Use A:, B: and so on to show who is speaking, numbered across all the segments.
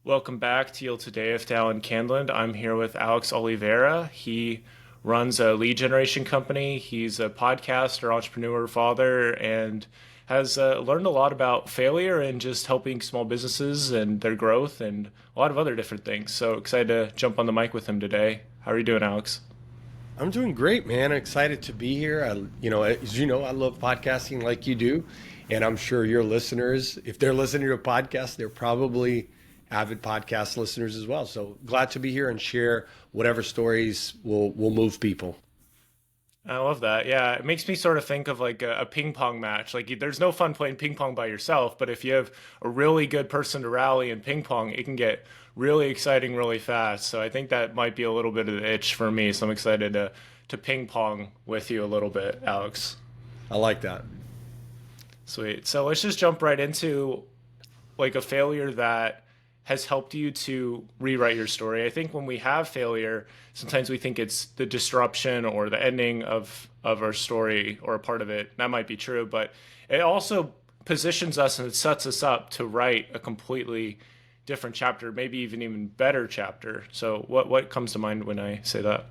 A: Welcome back to Yield Today with Dallin Candland. I'm here with Alex Olivera. He runs a lead generation company. He's a podcaster, entrepreneur, father, and has learned a lot about failure and just helping small businesses and their growth and a lot of other different things. So excited to jump on the mic with him today. How are you doing, Alex?
B: I'm doing great, man. Excited to be here. As you know, I love podcasting like you do, and I'm sure your listeners, if they're listening to a podcast, they're probably avid podcast listeners as well. So glad to be here and share whatever stories will move people.
A: I love that. Yeah, it makes me sort of think of like a ping pong match. Like, there's no fun playing ping pong by yourself, but if you have a really good person to rally in ping pong, it can get really exciting really fast. So I think that might be a little bit of the itch for me. So I'm excited to ping pong with you a little bit, Alex.
B: I like that.
A: Sweet. So let's just jump right into like a failure that has helped you to rewrite your story. I think when we have failure, sometimes we think it's the disruption or the ending of our story or a part of it. That might be true, but it also positions us and it sets us up to write a completely different chapter, maybe even better chapter. So what comes to mind when I say that?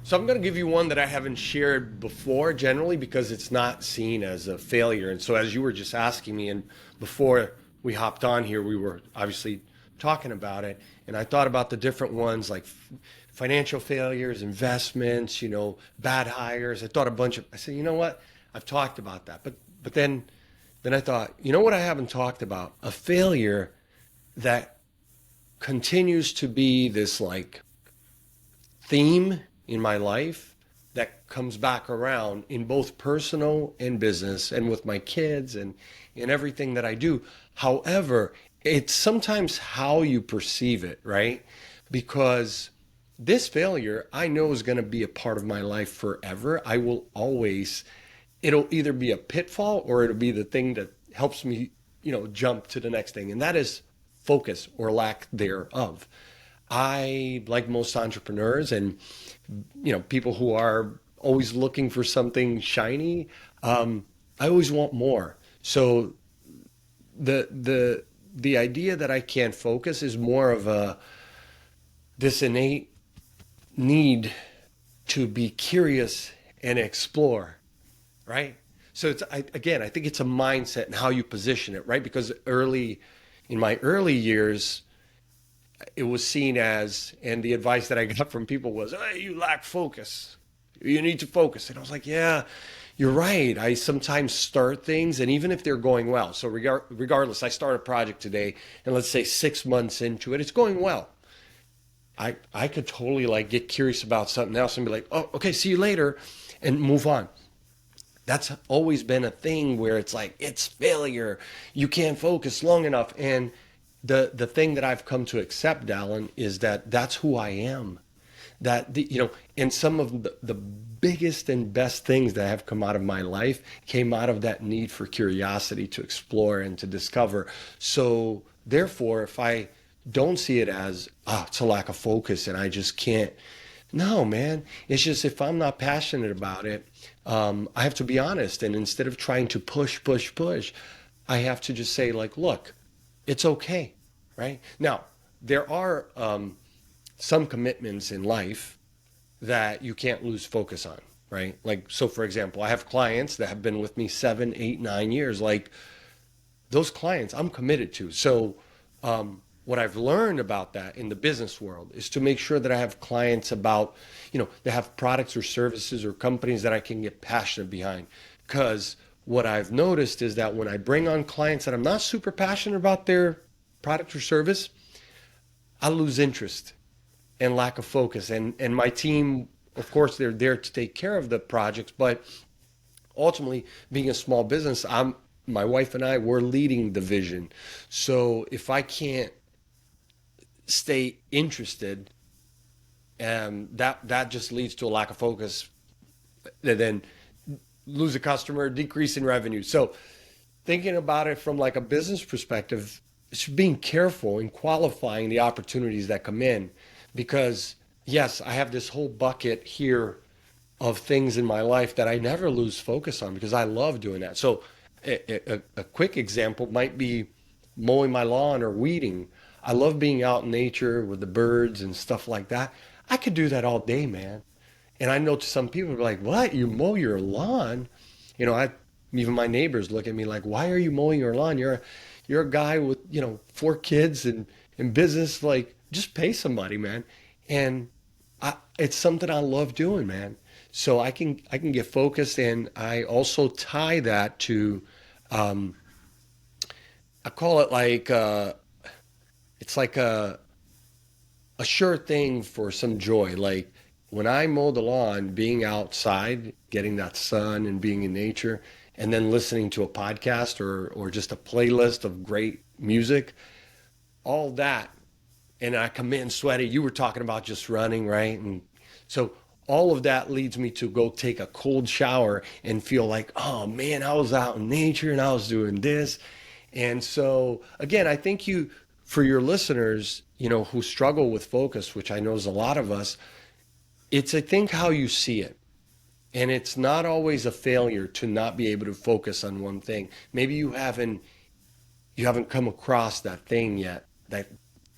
B: So I'm going to give you one that I haven't shared before generally because it's not seen as a failure. And so as you were just asking me, and before we hopped on here, we were obviously talking about it, and I thought about the different ones like financial failures, investments, bad hires. I thought I said, you know what? I've talked about that. But then I thought, you know what I haven't talked about? A failure that continues to be this like theme in my life that comes back around in both personal and business and with my kids and in everything that I do. However, it's sometimes how you perceive it, right? Because this failure I know is going to be a part of my life forever. It'll either be a pitfall or it'll be the thing that helps me, jump to the next thing. And that is focus or lack thereof. I, like most entrepreneurs and, people who are always looking for something shiny, I always want more. So the idea that I can't focus is more of this innate need to be curious and explore, right? So I think it's a mindset and how you position it, right? Because in my early years, it was seen as, and the advice that I got from people was, hey, you lack focus. You need to focus. And I was like, yeah, you're right. I sometimes start things, and even if they're going well, so regardless, I start a project today, and let's say 6 months into it, it's going well. I could totally like get curious about something else and be like, oh, okay, see you later, and move on. That's always been a thing where it's like, it's failure. You can't focus long enough. And the thing that I've come to accept, Dallin, is that that's who I am. And some of the biggest and best things that have come out of my life came out of that need for curiosity to explore and to discover. So therefore, if I don't see it as, it's a lack of focus and I just can't, no, man, it's just if I'm not passionate about it, I have to be honest. And instead of trying to push, I have to just say like, look, it's okay, right? Now, there are some commitments in life that you can't lose focus on, right? Like, so for example, I have clients that have been with me 7, 8, 9 years. Like those clients I'm committed to. So what I've learned about that in the business world is to make sure that I have clients about, they have products or services or companies that I can get passionate behind. Because what I've noticed is that when I bring on clients that I'm not super passionate about their product or service, I lose interest and lack of focus. And my team, of course, they're there to take care of the projects, but ultimately, being a small business, my wife and I, we're leading the vision. So if I can't stay interested, that just leads to a lack of focus, and then lose a customer, decrease in revenue. So thinking about it from like a business perspective, it's being careful in qualifying the opportunities that come in, because yes, I have this whole bucket here of things in my life that I never lose focus on because I love doing that. So a quick example might be mowing my lawn or weeding. I love being out in nature with the birds and stuff like that. I could do that all day, man. And I know some people are like, "What? You mow your lawn?" I even my neighbors look at me like, "Why are you mowing your lawn? You're a guy with, 4 kids and business. Like, just pay somebody, man." And it's something I love doing, man. So I can get focused, and I also tie that to, um, I call it like it's like a sure thing for some joy. Like when I mow the lawn, being outside, getting that sun and being in nature, and then listening to a podcast or just a playlist of great music, all that. And I come in sweaty. You were talking about just running, right? And so all of that leads me to go take a cold shower and feel like, oh man, I was out in nature and I was doing this. And so again, I think for your listeners, who struggle with focus, which I know is a lot of us, it's I think how you see it. And it's not always a failure to not be able to focus on one thing. Maybe you haven't come across that thing yet that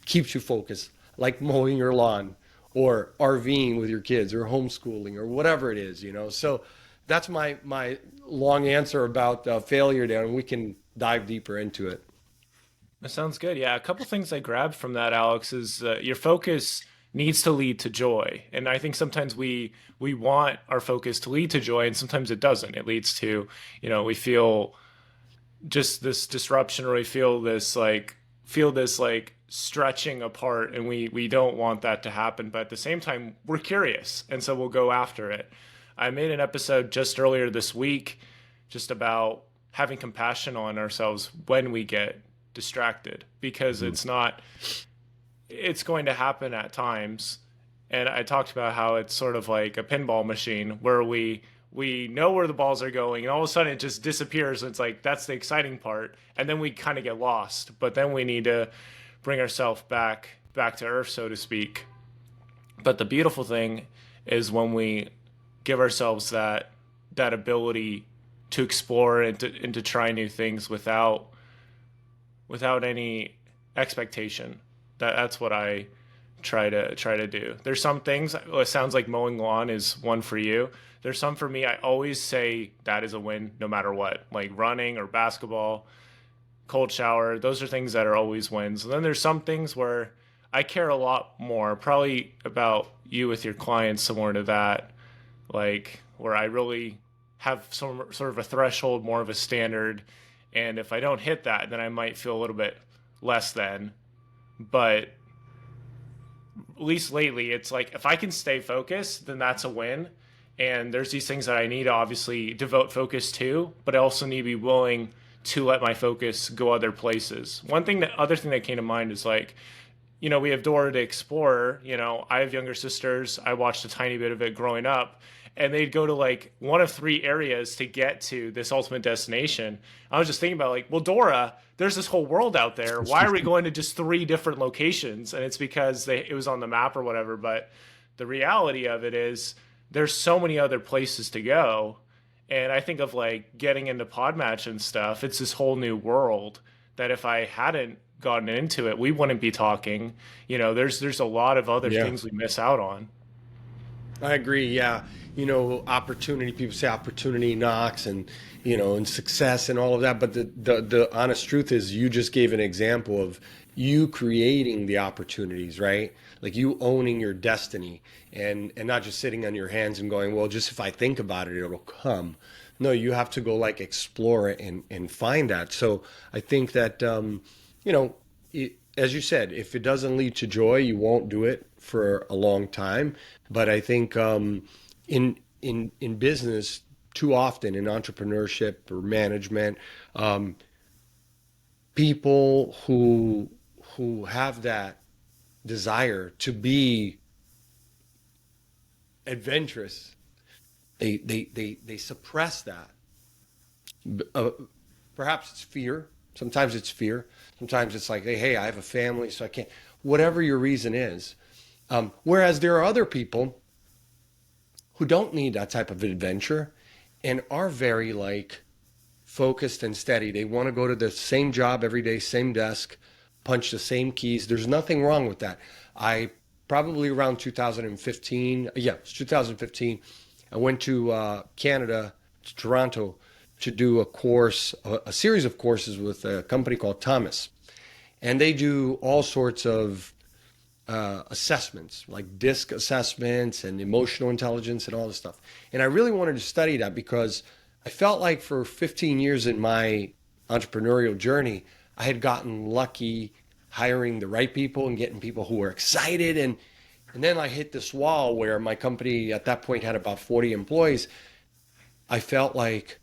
B: keeps you focused, like mowing your lawn or RVing with your kids or homeschooling or whatever it is. So that's my long answer about failure there, and we can dive deeper into it.
A: That sounds good. Yeah, a couple things I grabbed from that, Alex, is your focus needs to lead to joy, and I think sometimes we want our focus to lead to joy, and sometimes it doesn't. It leads to, we feel just this disruption, or we feel this like stretching apart, and we don't want that to happen. But at the same time, we're curious, and so we'll go after it. I made an episode just earlier this week just about having compassion on ourselves when we get distracted, because it's going to happen at times. And I talked about how it's sort of like a pinball machine where we know where the balls are going, and all of a sudden it just disappears. It's like that's the exciting part, and then we kind of get lost. But then we need to bring ourselves back to earth, so to speak. But the beautiful thing is when we give ourselves that ability to explore and to try new things without any expectation. That's what I try to do. There's some things. It sounds like mowing lawn is one for you. There's some for me. I always say that is a win, no matter what. Like running or basketball, cold shower. Those are things that are always wins. And then there's some things where I care a lot more, probably about you with your clients, similar to that, like where I really have some sort of a threshold, more of a standard. And if I don't hit that, then I might feel a little bit less than. But at least lately, it's like if I can stay focused, then that's a win. And there's these things that I need to obviously devote focus to, but I also need to be willing to let my focus go other places. Other thing that came to mind is like, we have Dora the Explorer. I have younger sisters. I watched a tiny bit of it growing up, and they'd go to like one of 3 areas to get to this ultimate destination. I was just thinking about like, well, Dora, there's this whole world out there. Why are we going to just 3 different locations? And it's because it was on the map or whatever. But the reality of it is there's so many other places to go. And I think of like getting into Podmatch and stuff. It's this whole new world that if I hadn't gotten into it, we wouldn't be talking. There's a lot of other
B: Yeah,
A: things we miss out on.
B: I agree. Yeah. Opportunity, people say opportunity knocks and success and all of that. But the honest truth is you just gave an example of you creating the opportunities, right? Like you owning your destiny and not just sitting on your hands and going, well, just if I think about it, it'll come. No, you have to go like explore it and find that. So I think that, as you said, if it doesn't lead to joy, you won't do it for a long time. But I think in business, too often in entrepreneurship or management, people who have that desire to be adventurous, they suppress that. Uh, Perhaps it's fear. Sometimes it's fear. Sometimes it's like, hey, I have a family, so I can't. Whatever your reason is. Whereas there are other people who don't need that type of adventure and are very like focused and steady. They want to go to the same job every day, same desk, punch the same keys. There's nothing wrong with that. I probably around 2015, yeah, it's 2015, I went to Canada, to Toronto, to do a course, a series of courses with a company called Thomas. And they do all sorts of assessments, like DISC assessments and emotional intelligence and all this stuff. And I really wanted to study that because I felt like for 15 years in my entrepreneurial journey, I had gotten lucky hiring the right people and getting people who were excited. And then I hit this wall where my company at that point had about 40 employees. I felt like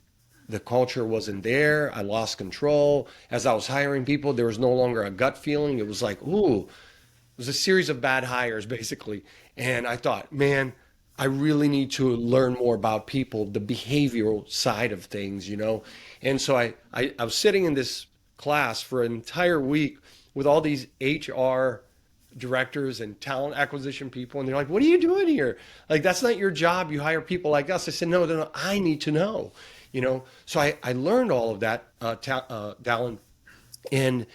B: the culture wasn't there. I lost control. As I was hiring people, there was no longer a gut feeling. It was like, ooh, it was a series of bad hires, basically. And I thought, man, I really need to learn more about people, the behavioral side of things, you know? And so I was sitting in this class for an entire week with all these HR directors and talent acquisition people. And they're like, what are you doing here? Like, that's not your job. You hire people like us. I said, no, I need to know, you know? So I learned all of that, Dallin. And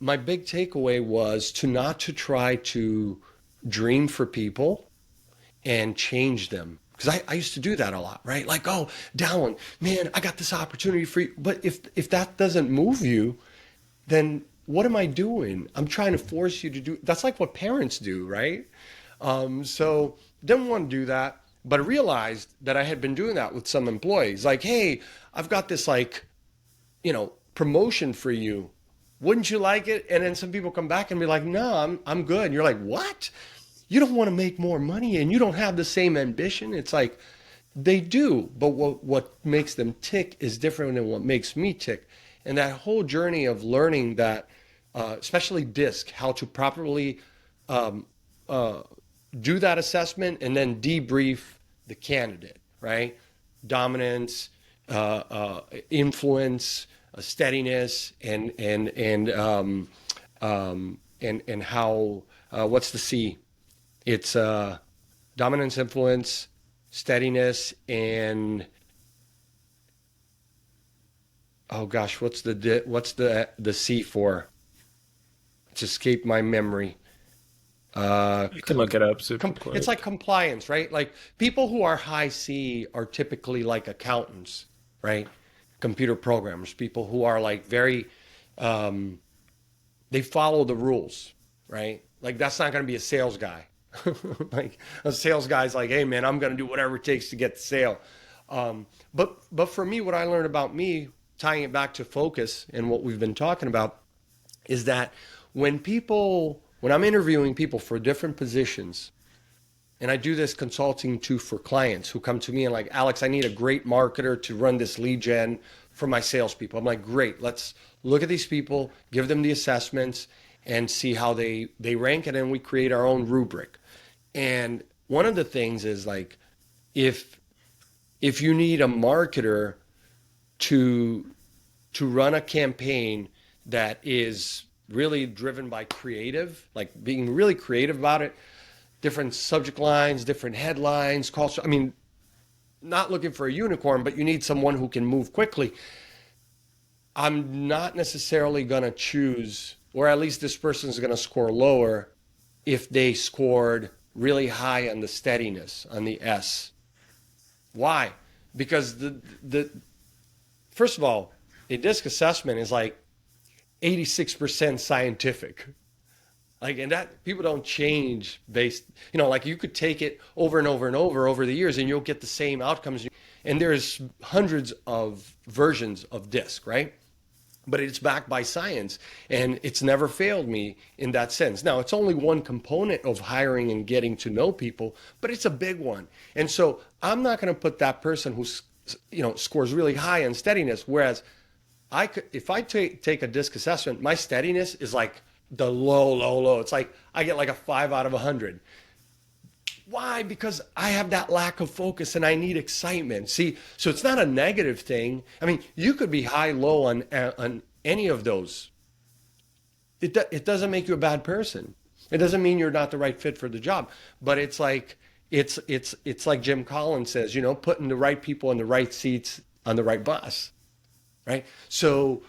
B: my big takeaway was to try to dream for people and change them. Because I used to do that a lot, right? Like, oh, Dallin, man, I got this opportunity for you. But if that doesn't move you, then what am I doing? I'm trying to force you to do. That's like what parents do, right? So didn't want to do that. But I realized that I had been doing that with some employees. Like, hey, I've got this promotion for you. Wouldn't you like it? And then some people come back and be like, no, I'm good. And you're like, what? You don't want to make more money and you don't have the same ambition? It's like, they do, but what makes them tick is different than what makes me tick. And that whole journey of learning that, especially DISC, how to properly do that assessment and then debrief the candidate, right? Dominance, influence, steadiness, and how what's the C? It's dominance, influence, steadiness, and oh gosh, what's the C for? It's escaped my memory.
A: You can look it up super quick.
B: It's like compliance, right? Like people who are high C are typically like accountants, right? Computer programmers, people who are like very, they follow the rules, right? Like that's not going to be a sales guy. Like a sales guy's like, hey man, I'm going to do whatever it takes to get the sale. But for me, what I learned about me, tying it back to focus and what we've been talking about, is that when I'm interviewing people for different positions, and I do this consulting too for clients who come to me and like, Alex, I need a great marketer to run this lead gen for my salespeople. I'm like, great, let's look at these people, give them the assessments and see how they rank, and then we create our own rubric. And one of the things is like, if you need a marketer to run a campaign that is really driven by creative, like being really creative about it, different subject lines, different headlines, calls. I mean, not looking for a unicorn, but you need someone who can move quickly. I'm not necessarily going to choose, or at least this person is going to score lower if they scored really high on the steadiness, on the S. Why? Because the first of all, a DISC assessment is like 86% scientific. Like, and that people don't change based, like you could take it over and over and over the years and you'll get the same outcomes. And there's hundreds of versions of DISC, right? But it's backed by science and it's never failed me in that sense. Now, it's only one component of hiring and getting to know people, but it's a big one. And so I'm not going to put that person who, scores really high on steadiness, whereas if I take a DISC assessment, my steadiness is like the low. It's like I get like a 5 out of 100. Why? Because I have that lack of focus and I need excitement. See, so it's not a negative thing. I mean, you could be high, low on any of those. It doesn't make you a bad person. It doesn't mean you're not the right fit for the job. But it's like it's like Jim Collins says, putting the right people in the right seats on the right bus, right? So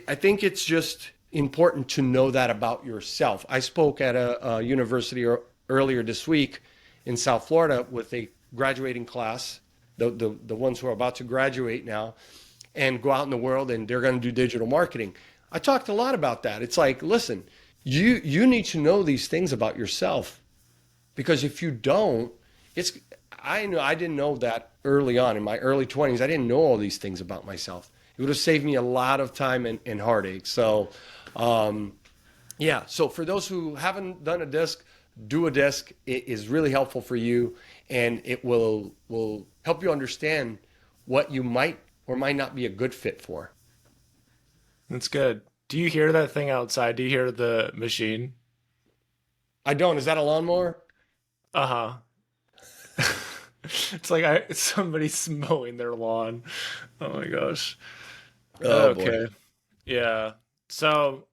B: I think it's just important to know that about yourself. I spoke at a university earlier this week in South Florida with a graduating class, the ones who are about to graduate now and go out in the world and they're going to do digital marketing. I talked a lot about that. It's like, listen, you need to know these things about yourself, because if you don't, it's I know I didn't know that early on in my early 20s. I didn't know all these things about myself. It would have saved me a lot of time and heartache. So, yeah. So for those who haven't done a disc, do a disc. It is really helpful for you, and it will help you understand what you might or might not be a good fit for.
A: That's good. Do you hear that thing outside? Do you hear the machine?
B: I don't. Is that a lawnmower?
A: Uh-huh. It's like somebody's mowing their lawn. Oh my gosh.
B: Oh boy.
A: Okay. Yeah. So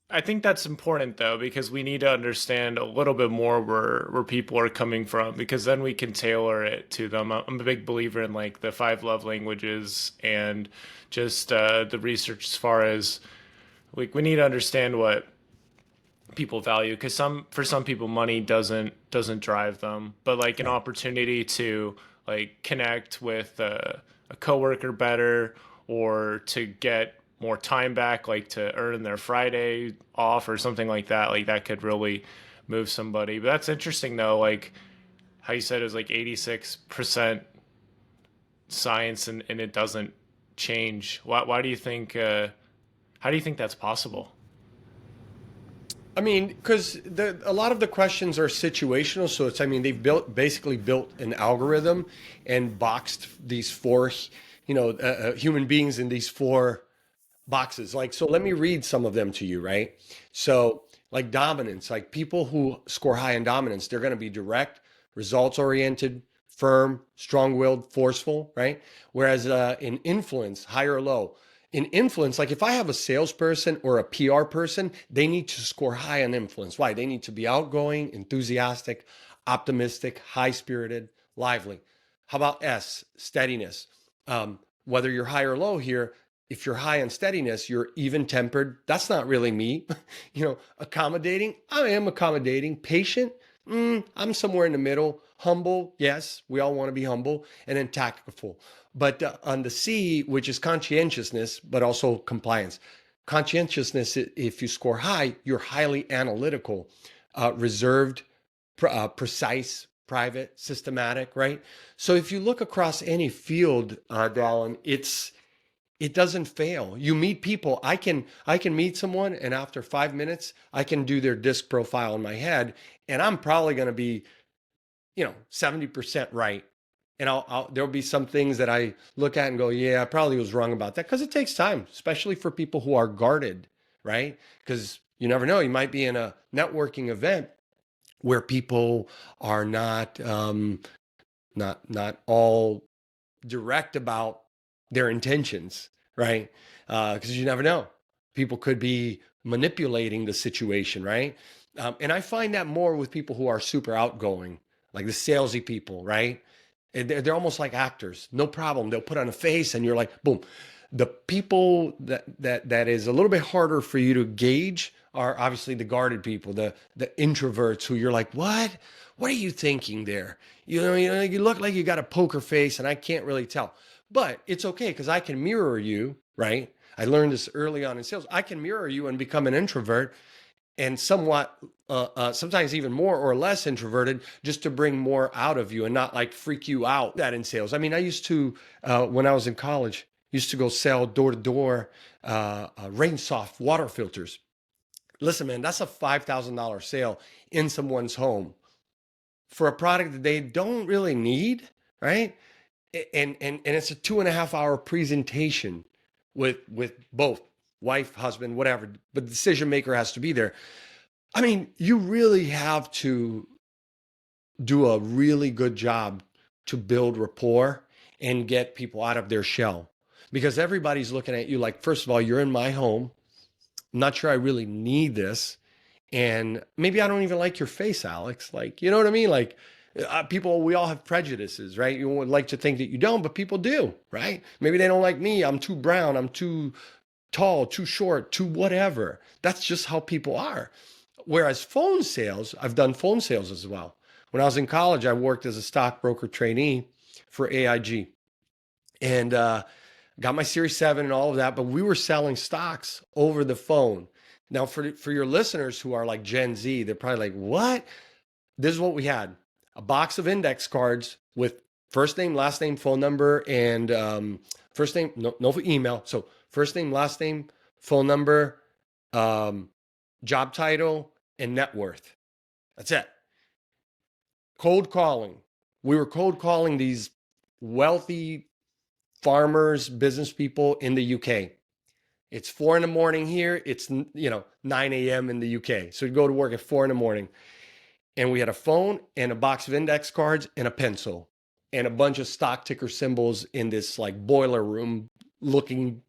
A: I think that's important though, because we need to understand a little bit more where people are coming from, because then we can tailor it to them. I'm a big believer in like the five love languages and just the research as far as like we need to understand what people value, because for some people money doesn't drive them, but like an
B: Right.
A: opportunity to like connect with a coworker better, or to get more time back, like to earn their Friday off or something like that could really move somebody. But that's interesting though, like how you said it was like 86% science, and it doesn't change. Why do you think how do you think that's possible?
B: I mean, because a lot of the questions are situational. So it's, I mean, they've basically built an algorithm and boxed these four, human beings in these four boxes. Like, so let me read some of them to you, right? So, like dominance, like people who score high in dominance, they're going to be direct, results oriented, firm, strong willed, forceful, right? Whereas in influence, high or low, in influence, like if I have a salesperson or a PR person, they need to score high on influence. Why? They need to be outgoing, enthusiastic, optimistic, high spirited, lively. How about S, steadiness? Whether you're high or low here, if you're high on steadiness, you're even tempered. That's not really me. Accommodating. I am accommodating. Patient. I'm somewhere in the middle. Humble. Yes, we all want to be humble. And then tactful. But on the C, which is conscientiousness, but also compliance. Conscientiousness, if you score high, you're highly analytical, reserved, precise, private, systematic, right? So if you look across any field, Dallin, it doesn't fail. You meet people. I can meet someone, and after 5 minutes, I can do their disc profile in my head, and I'm probably going to be 70% right. And there'll be some things that I look at and go, yeah, I probably was wrong about that, because it takes time, especially for people who are guarded, right? Because you never know, you might be in a networking event where people are not all direct about their intentions, right? Because you never know. People could be manipulating the situation, right? And I find that more with people who are super outgoing, like the salesy people, right? And they're almost like actors. No problem. They'll put on a face, and you're like, boom. The people that is a little bit harder for you to gauge are obviously the guarded people, the introverts, who you're like, what? What are you thinking there? You look like you got a poker face, and I can't really tell. But it's okay, because I can mirror you, right? I learned this early on in sales. I can mirror you and become an introvert, and somewhat, sometimes even more or less introverted, just to bring more out of you and not like freak you out. That in sales. I mean, I used to, when I was in college, used to go sell door to door rain soft water filters. Listen, man, that's a $5,000 sale in someone's home for a product that they don't really need, right? And it's a 2.5 hour presentation with both wife, husband, whatever, but the decision maker has to be there. I mean, you really have to do a really good job to build rapport and get people out of their shell, because everybody's looking at you like, first of all, you're in my home. I'm not sure I really need this. And maybe I don't even like your face, Alex. Like, you know what I mean? Like, people, we all have prejudices, right? You would like to think that you don't, but people do, right? Maybe they don't like me. I'm too brown. I'm too tall, too short, too whatever. That's just how people are. Whereas phone sales, I've done phone sales as well. When I was in college, I worked as a stockbroker trainee for AIG and got my Series 7 and all of that, but we were selling stocks over the phone. Now, for your listeners who are like Gen Z, they're probably like, what? This is what we had: a box of index cards with first name, last name, phone number, and first name, no email. So first name, last name, phone number, job title, and net worth. That's it. Cold calling. We were cold calling these wealthy farmers, business people in the UK. It's 4 a.m. here. It's 9 a.m. in the UK. So we go to work at 4 a.m. And we had a phone and a box of index cards and a pencil and a bunch of stock ticker symbols in this like boiler room looking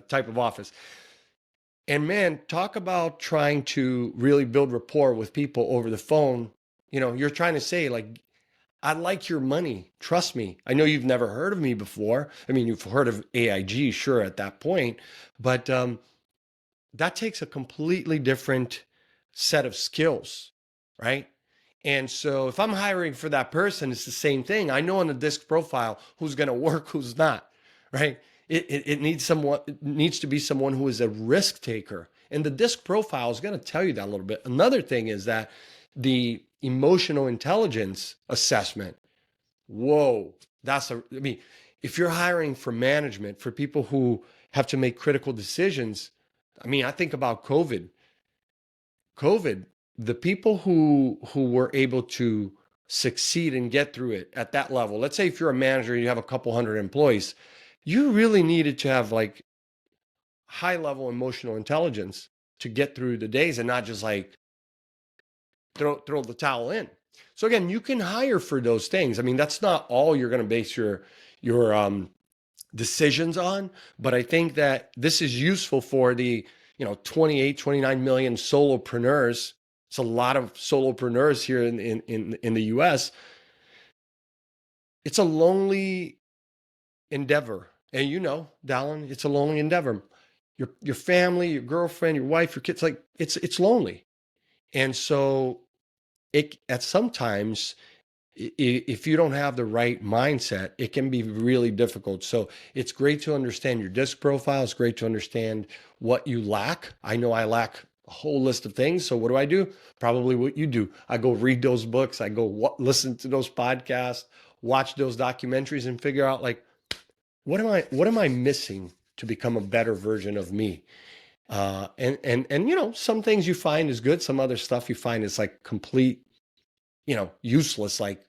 B: type of office. And man, talk about trying to really build rapport with people over the phone. You're trying to say like, I like your money. Trust me. I know you've never heard of me before. I mean, you've heard of AIG, sure, at that point, but that takes a completely different set of skills, right? And so if I'm hiring for that person, it's the same thing. I know on the disc profile who's going to work, who's not, right? It needs to be someone who is a risk taker. And the disc profile is going to tell you that a little bit. Another thing is that the emotional intelligence assessment, whoa, if you're hiring for management, for people who have to make critical decisions, I think about COVID, the people who were able to succeed and get through it at that level. Let's say if you're a manager, you have a couple hundred employees, you really needed to have like high level emotional intelligence to get through the days and not just like throw the towel in. So again, you can hire for those things. That's not all you're going to base your decisions on, but I think that this is useful for the 28, 29 million solopreneurs. It's a lot of solopreneurs here in the US. It's a lonely endeavor. And Dallin, it's a lonely endeavor. Your family, your girlfriend, your wife, your kids, like it's lonely. And so sometimes if you don't have the right mindset, it can be really difficult. So it's great to understand your disc profile. It's great to understand what you lack. I know I lack a whole list of things. So what do? Probably what you do. I go read those books. I go listen to those podcasts, watch those documentaries, and figure out like, what am I missing to become a better version of me? And some things you find is good. Some other stuff you find is like complete, useless. Like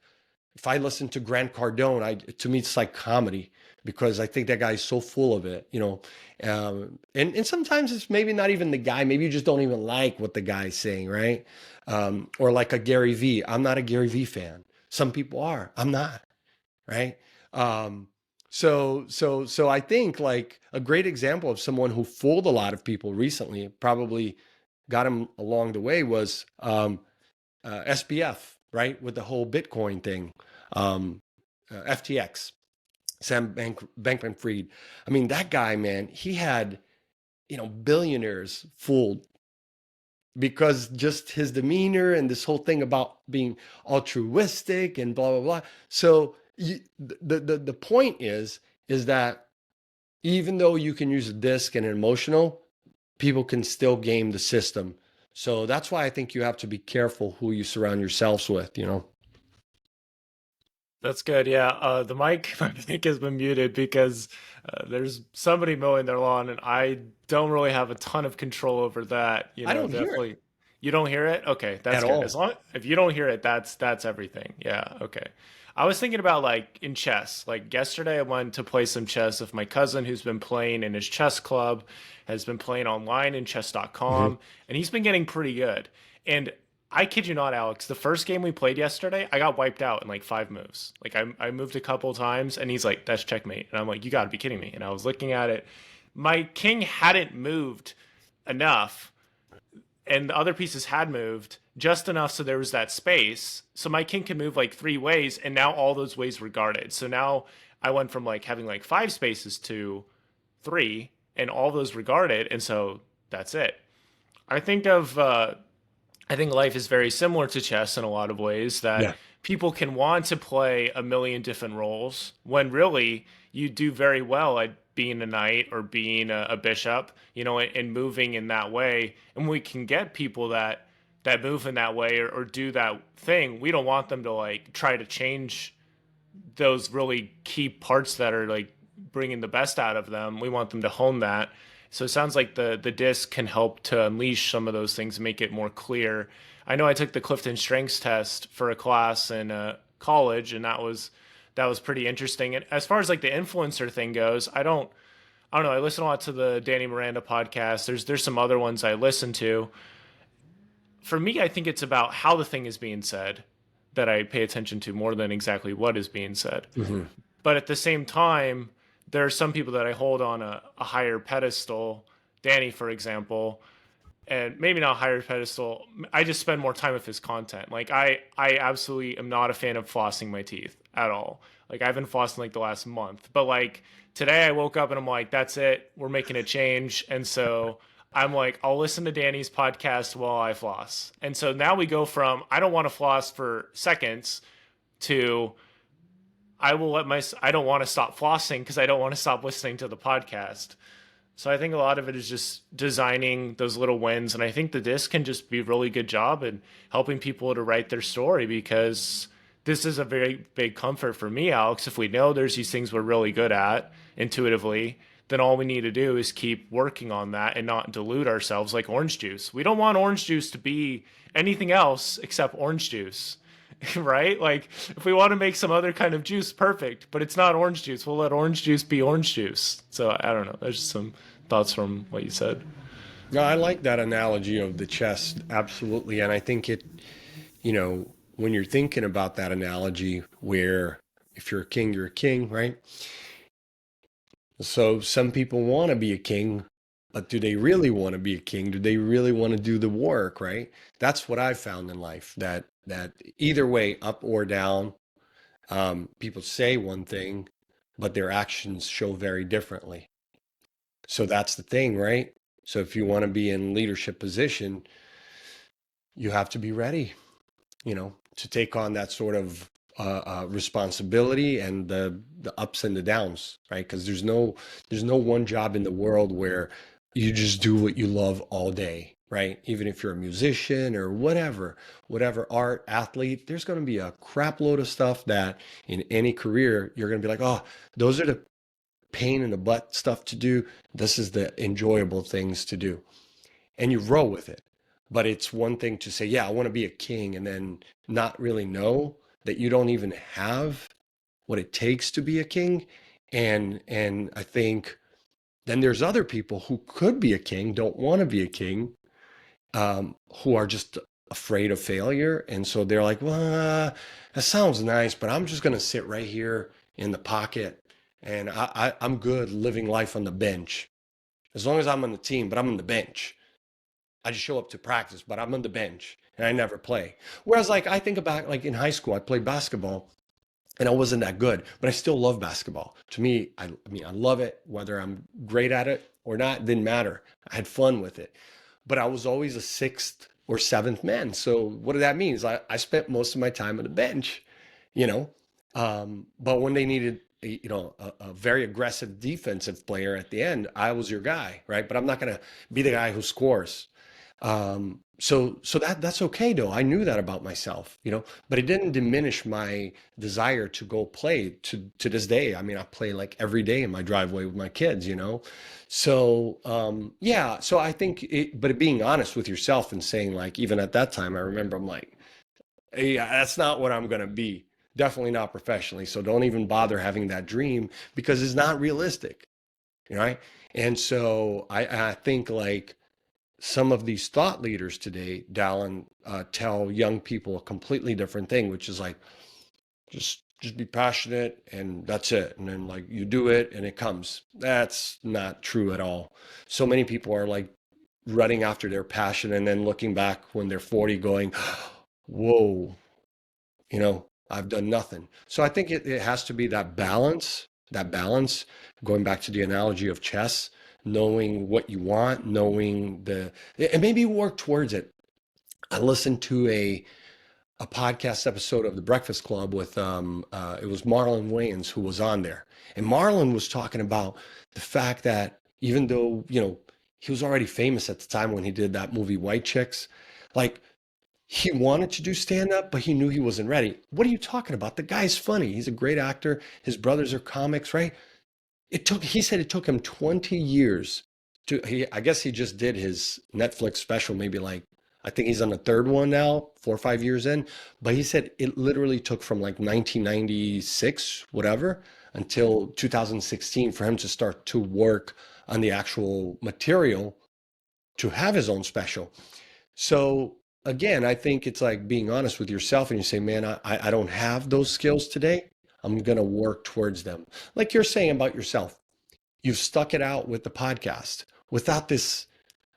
B: if I listen to Grant Cardone, to me, it's like comedy because I think that guy's so full of it, and sometimes it's maybe not even the guy. Maybe you just don't even like what the guy's saying, right? Or like a Gary Vee. I'm not a Gary Vee fan. Some people are. I'm not, right? So I think like a great example of someone who fooled a lot of people recently, probably got him along the way, was SBF, right? With the whole Bitcoin thing, FTX, Sam Bankman-Fried. That guy, man, he had, billionaires fooled because just his demeanor and this whole thing about being altruistic and blah, blah, blah. So the point is that even though you can use a disc and an emotional, people can still game the system. So that's why I think you have to be careful who you surround yourselves with,
A: That's good. Yeah. The mic, I think, has been muted because there's somebody mowing their lawn, and I don't really have a ton of control over that.
B: I don't hear
A: Definitely. You don't hear it? Okay, that's
B: at
A: good.
B: all.
A: As long if you don't hear it, that's everything. Yeah. Okay. I was thinking about like in chess. Like yesterday, I went to play some chess with my cousin who's been playing in his chess club, has been playing online in
B: Mhm.
A: chess.com, and he's been getting pretty good. And I kid you not, Alex, the first game we played yesterday, I got wiped out in like 5 moves. Like I moved a couple times and he's like, that's checkmate. And I'm like, you gotta be kidding me. And I was looking at it. My king hadn't moved enough and the other pieces had moved just enough so there was that space. So my king could move like 3 ways and now all those ways were guarded. So now I went from like having like 5 spaces to 3, and all those regard it, and so that's it. I think of I think life is very similar to chess in a lot of ways, that
B: Yeah.
A: people can want to play a million different roles when really you do very well at being a knight or being a bishop, and moving in that way. And we can get people that move in that way, or do that thing. We don't want them to like try to change those really key parts that are like bringing the best out of them. We want them to hone that. So it sounds like the disc can help to unleash some of those things and make it more clear. I know I took the Clifton Strengths test for a class in college, and that was pretty interesting. And as far as like the influencer thing goes, I don't know. I listen a lot to the Danny Miranda podcast. There's some other ones I listen to. For me, I think it's about how the thing is being said that I pay attention to more than exactly what is being said.
B: Hmm.
A: But at the same time, there are some people that I hold on a higher pedestal. Danny, for example, and maybe not a higher pedestal. I just spend more time with his content. Like I absolutely am not a fan of flossing my teeth at all. Like I've been flossing like the last month, but like today I woke up and I'm like, that's it. We're making a change, and so I'm like, I'll listen to Danny's podcast while I floss. And so now we go from I don't want to floss for seconds to I don't want to stop flossing because I don't want to stop listening to the podcast. So I think a lot of it is just designing those little wins, and I think the disc can just be a really good job in helping people to write their story, because this is a very big comfort for me, Alex. If we know there's these things we're really good at intuitively, then all we need to do is keep working on that and not dilute ourselves like orange juice. We don't want orange juice to be anything else except orange juice. Right? Like if we want to make some other kind of juice, perfect, but it's not orange juice. We'll let orange juice be orange juice. So I don't know. There's just some thoughts from what you said.
B: No, I like that analogy of the chess, absolutely. And I think when you're thinking about that analogy where if you're a king, you're a king, right? So some people want to be a king, but do they really want to be a king? Do they really want to do the work, right? That's what I've found in life, that either way, up or down, people say one thing, but their actions show very differently. So that's the thing, right? So if you want to be in leadership position, you have to be ready, to take on that sort of responsibility and the ups and the downs, right? Because there's no one job in the world where you just do what you love all day, right? Even if you're a musician or whatever art, athlete, there's going to be a crap load of stuff that in any career you're going to be like, oh, those are the pain in the butt stuff to do. This is the enjoyable things to do, and you roll with it. But it's one thing to say, yeah, I want to be a king, and then not really know that you don't even have what it takes to be a king. And I think then there's other people who could be a king, don't want to be a king, who are just afraid of failure. And so they're like, well, that sounds nice, but I'm just going to sit right here in the pocket, and I'm good living life on the bench. As long as I'm on the team, but I'm on the bench. I just show up to practice, but I'm on the bench and I never play. Whereas like I think about like in high school, I played basketball and I wasn't that good, but I still love basketball. To me, I mean, I love it, whether I'm great at it or not, didn't matter. I had fun with it, but I was always a sixth or seventh man. So what did that mean? Is I spent most of my time on the bench, you know, but when they needed a very aggressive defensive player at the end, I was your guy, right? But I'm not going to be the guy who scores. So that's okay though. I knew that about myself, but it didn't diminish my desire to go play to this day. I mean, I play like every day in my driveway with my kids, So, yeah, so I think but being honest with yourself and saying like, even at that time, I remember I'm like, hey, that's not what I'm going to be. Definitely not professionally. So don't even bother having that dream because it's not realistic, right? And so I think like, some of these thought leaders today, Dallin, tell young people a completely different thing, which is like, just be passionate and that's it. And then like you do it and it comes. That's not true at all. So many people are like running after their passion and then looking back when they're 40 going, whoa, I've done nothing. So I think it has to be that balance, going back to the analogy of chess, knowing what you want, knowing and maybe work towards it. I listened to a podcast episode of the Breakfast Club with it was Marlon Wayans who was on there. And Marlon was talking about the fact that even though, he was already famous at the time when he did that movie White Chicks, like he wanted to do stand up, but he knew he wasn't ready. What are you talking about? The guy's funny. He's a great actor. His brothers are comics, right? He said it took him 20 years I guess he just did his Netflix special, maybe like, I think he's on the third one now, 4 or 5 years in. But he said it literally took from like 1996, whatever, until 2016 for him to start to work on the actual material to have his own special. So again, I think it's like being honest with yourself and you say, man, I don't have those skills today. I'm going to work towards them. Like you're saying about yourself, you've stuck it out with the podcast without this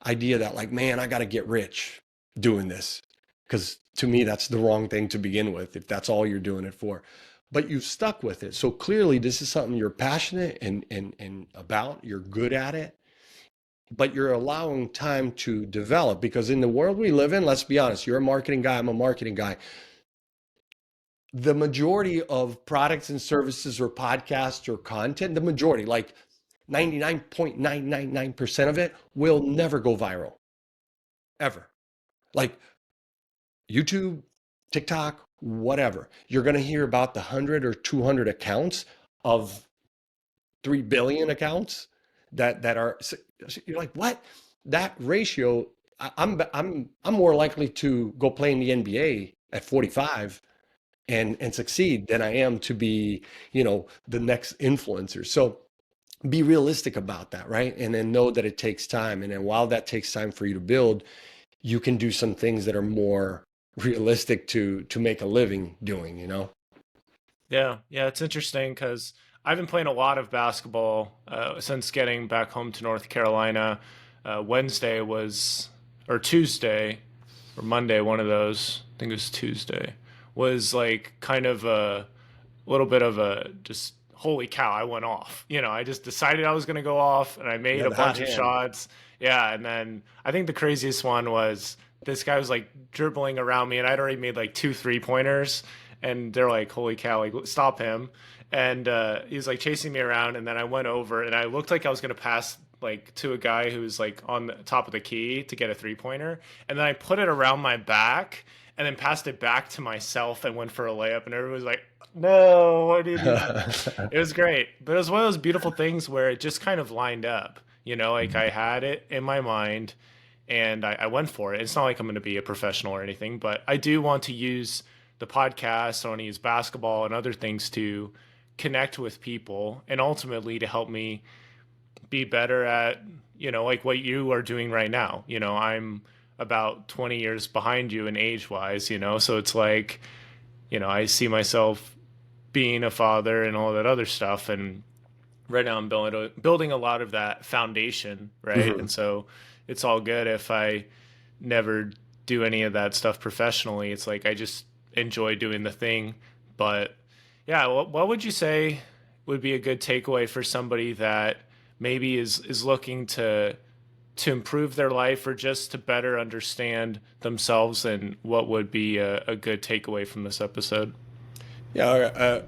B: idea that like, man, I got to get rich doing this. Because to me, that's the wrong thing to begin with, if that's all you're doing it for. But you've stuck with it. So clearly this is something you're passionate and about, you're good at it, but you're allowing time to develop, because in the world we live in, let's be honest, you're a marketing guy, I'm a marketing guy. The majority of products and services or podcasts or content, the majority, like 99.999% of it will never go viral, ever. Like YouTube, TikTok, whatever. You're going to hear about the 100 or 200 accounts of 3 billion accounts that are, you're like, what? That ratio, I'm more likely to go play in the NBA at 45 and succeed than I am to be, the next influencer. So be realistic about that, right? And then know that it takes time. And then while that takes time for you to build, you can do some things that are more realistic to make a living doing,
A: Yeah, it's interesting because I've been playing a lot of basketball since getting back home to North Carolina. Wednesday was, or Tuesday, or Monday, one of those, I think it was Tuesday, was like kind of a little bit of a just, holy cow, I went off. I just decided I was going to go off and I made a bunch of shots. Yeah, and then I think the craziest one was this guy was like dribbling around me and I'd already made like 2 3-pointers and they're like, holy cow, like stop him. And he was like chasing me around and then I went over and I looked like I was going to pass like to a guy who was like on the top of the key to get a 3-pointer. And then I put it around my back and then passed it back to myself and went for a layup and everyone was like, no, what did you do? It was great. But it was one of those beautiful things where it just kind of lined up, like I had it in my mind and I went for it. It's not like I'm going to be a professional or anything, but I do want to use the podcast. I want to use basketball and other things to connect with people and ultimately to help me be better at, like what you are doing right now. I'm about 20 years behind you in age wise, so it's like, I see myself being a father and all that other stuff. And right now I'm building a lot of that foundation, right? And so it's all good if I never do any of that stuff professionally. It's like I just enjoy doing the thing. But yeah, what would you say would be a good takeaway for somebody that maybe is looking to improve their life or just to better understand themselves, and what would be a good takeaway from this episode?
B: Yeah,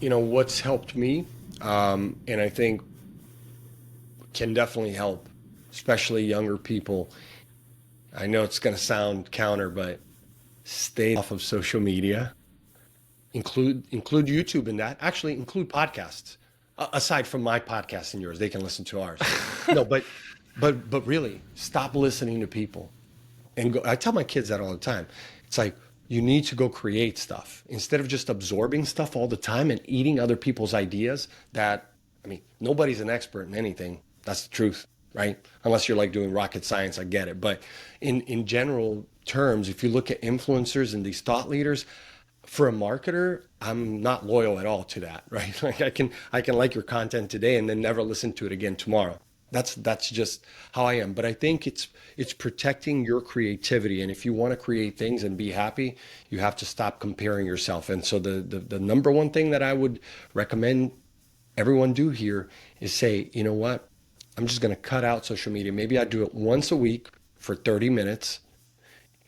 B: what's helped me, and I think can definitely help, especially younger people. I know it's going to sound counter, but stay off of social media. Include YouTube in that. Actually, include podcasts. Aside from my podcast and yours, they can listen to ours. No, but really, stop listening to people and go. I tell my kids that all the time. It's like, you need to go create stuff instead of just absorbing stuff all the time and eating other people's ideas nobody's an expert in anything. That's the truth, right? Unless you're like doing rocket science, I get it. But in general terms, if you look at influencers and these thought leaders, for a marketer, I'm not loyal at all to that, right? Like I can like your content today and then never listen to it again tomorrow. That's just how I am. But I think it's protecting your creativity. And if you want to create things and be happy, you have to stop comparing yourself. And so the number one thing that I would recommend everyone do here is say, you know what? I'm just going to cut out social media. Maybe I do it once a week for 30 minutes.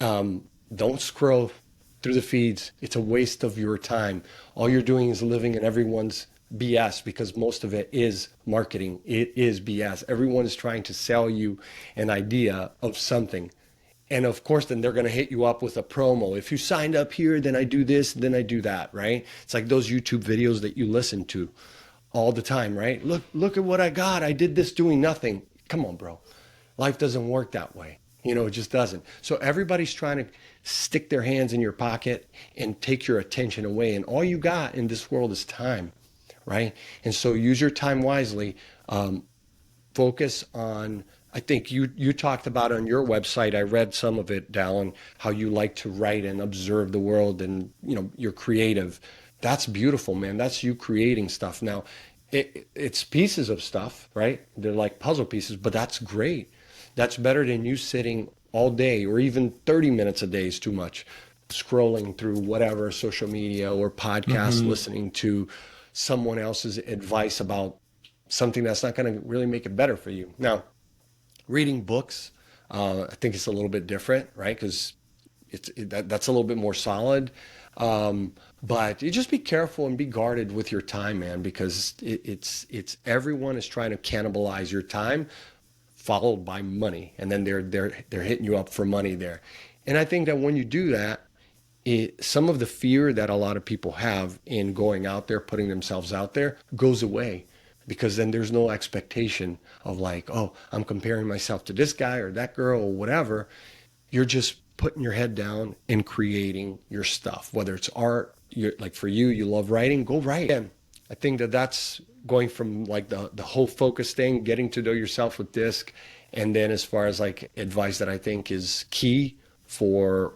B: Don't scroll through the feeds. It's a waste of your time. All you're doing is living in everyone's BS, because most of it is marketing. It is BS. Everyone is trying to sell you an idea of something. And of course, then they're going to hit you up with a promo. If you signed up here, then I do this, then I do that, right? It's like those YouTube videos that you listen to all the time, right? Look at what I got. I did this doing nothing. Come on, bro. Life doesn't work that way. It just doesn't. So everybody's trying to stick their hands in your pocket and take your attention away. And all you got in this world is time, right? And so use your time wisely. Focus on, I think you talked about on your website, I read some of it, Dallin, how you like to write and observe the world, and you're creative. That's beautiful, man. That's you creating stuff. Now, it's pieces of stuff, right? They're like puzzle pieces, but that's great. That's better than you sitting all day, or even 30 minutes a day is too much, scrolling through whatever social media or podcast, listening to someone else's advice about something that's not going to really make it better for you. Now, reading books, I think it's a little bit different, right? Because that's a little bit more solid. But you just be careful and be guarded with your time, man, because it's everyone is trying to cannibalize your time, followed by money, and then they're hitting you up for money there. And I think that when you do that, some of the fear that a lot of people have in going out there, putting themselves out there, goes away, because then there's no expectation of like, oh, I'm comparing myself to this guy or that girl or whatever. You're just putting your head down and creating your stuff, whether it's art. Like for you, you love writing, go write. And I think that's going from like the whole focus thing, getting to know yourself with DISC. And then as far as like advice that I think is key for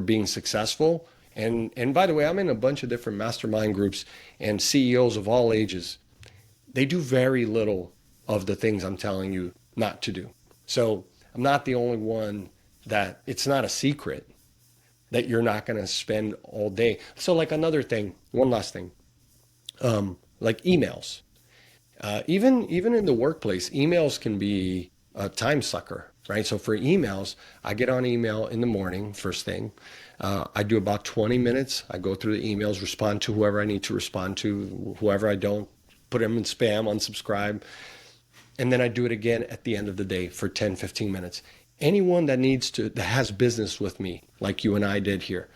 B: being successful. And by the way, I'm in a bunch of different mastermind groups, and CEOs of all ages, they do very little of the things I'm telling you not to do. So I'm not the only one that it's not a secret that you're not going to spend all day. So like another thing, one last thing, like emails, even in the workplace, emails can be a time sucker, right? So for emails, I get on email in the morning, first thing. I do about 20 minutes. I go through the emails, respond to whoever I need to respond to, whoever I don't, put them in spam, unsubscribe. And then I do it again at the end of the day for 10, 15 minutes. Anyone that has business with me, like you and I did here,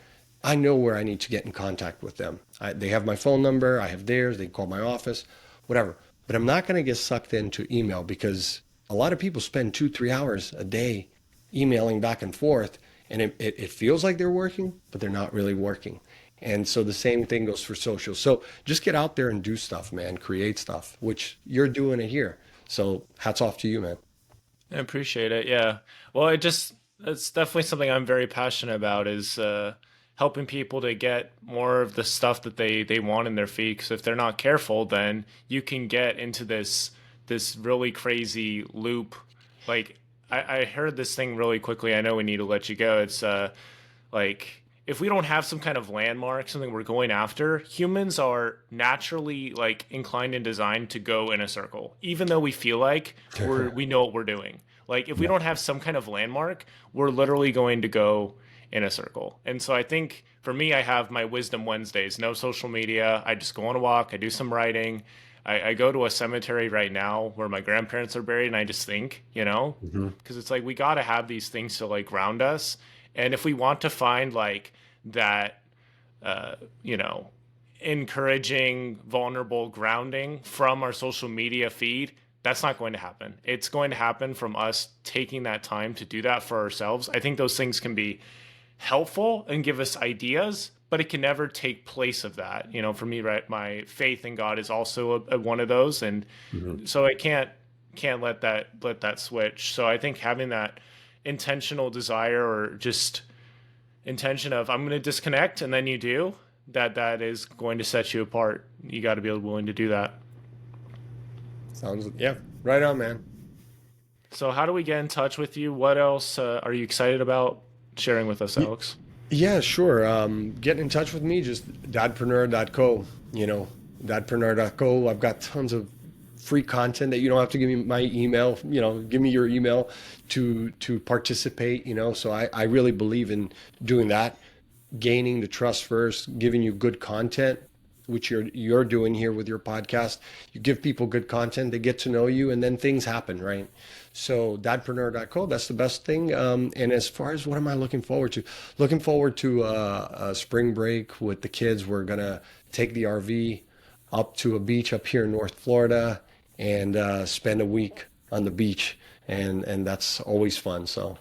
B: I know where I need to get in contact with them. They have my phone number, I have theirs, they call my office, whatever. But I'm not going to get sucked into email, because a lot of people spend 2-3 hours a day emailing back and forth, and it feels like they're working, but they're not really working. And so the same thing goes for social. So just get out there and do stuff, man. Create stuff, which you're doing it here. So hats off to you, man.
A: I appreciate it. Yeah. Well, it's definitely something I'm very passionate about, is helping people to get more of the stuff that they want in their feed. Because if they're not careful, then you can get into this really crazy loop. Like I heard this thing really quickly. I know we need to let you go. It's like, if we don't have some kind of landmark, something we're going after, humans are naturally like inclined and designed to go in a circle, even though we feel like we know what we're doing. Like if we don't have some kind of landmark, we're literally going to go in a circle. And so I think for me, I have my Wisdom Wednesdays, no social media. I just go on a walk. I do some writing. I go to a cemetery right now where my grandparents are buried, and I just think, because it's like we got to have these things to like ground us. And if we want to find like that, encouraging, vulnerable grounding from our social media feed, that's not going to happen. It's going to happen from us taking that time to do that for ourselves. I think those things can be helpful and give us ideas, but it can never take place of that. For me, right, my faith in God is also one of those. And so I can't let that switch. So I think having that intentional desire, or just intention of I'm going to disconnect, and then you do that is going to set you apart. You got to be willing to do that.
B: Yeah, right on, man.
A: So how do we get in touch with you? What else are you excited about sharing with us, Alex?
B: Yeah, sure. Get in touch with me, just dadpreneur.co, dadpreneur.co. I've got tons of free content that you don't have to give me my email, give me your email to participate, so I really believe in doing that, gaining the trust first, giving you good content, which you're doing here with your podcast. You give people good content, they get to know you, and then things happen, right? So dadpreneur.co, that's the best thing. And as far as what am I looking forward to? Looking forward to a spring break with the kids. We're gonna take the RV up to a beach up here in North Florida and spend a week on the beach, and that's always fun. So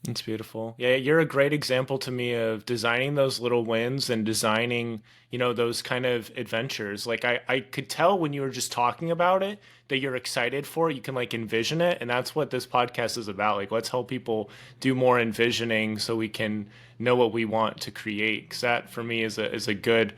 A: it's beautiful. Yeah, you're a great example to me of designing those little wins and designing, those kind of adventures. Like I could tell when you were just talking about it that you're excited for it. You can like envision it. And that's what this podcast is about. Like, let's help people do more envisioning so we can know what we want to create. Because that for me is a good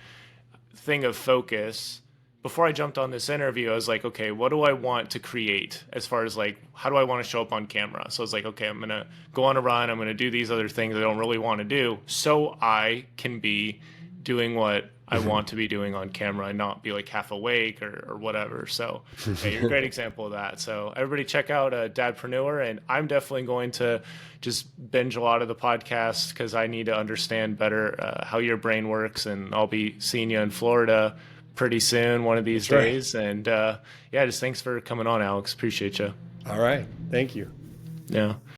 A: thing of focus. Before I jumped on this interview, I was like, okay, what do I want to create as far as like, how do I want to show up on camera? So I was like, okay, I'm going to go on a run. I'm going to do these other things I don't really want to do so I can be doing what I want to be doing on camera and not be like half awake or whatever. So yeah, you're a great example of that. So everybody check out Dadpreneur, and I'm definitely going to just binge a lot of the podcasts because I need to understand better how your brain works, and I'll be seeing you in Florida pretty soon, one of these days. And yeah, just thanks for coming on, Alex. Appreciate you.
B: All right. Thank you.
A: Yeah.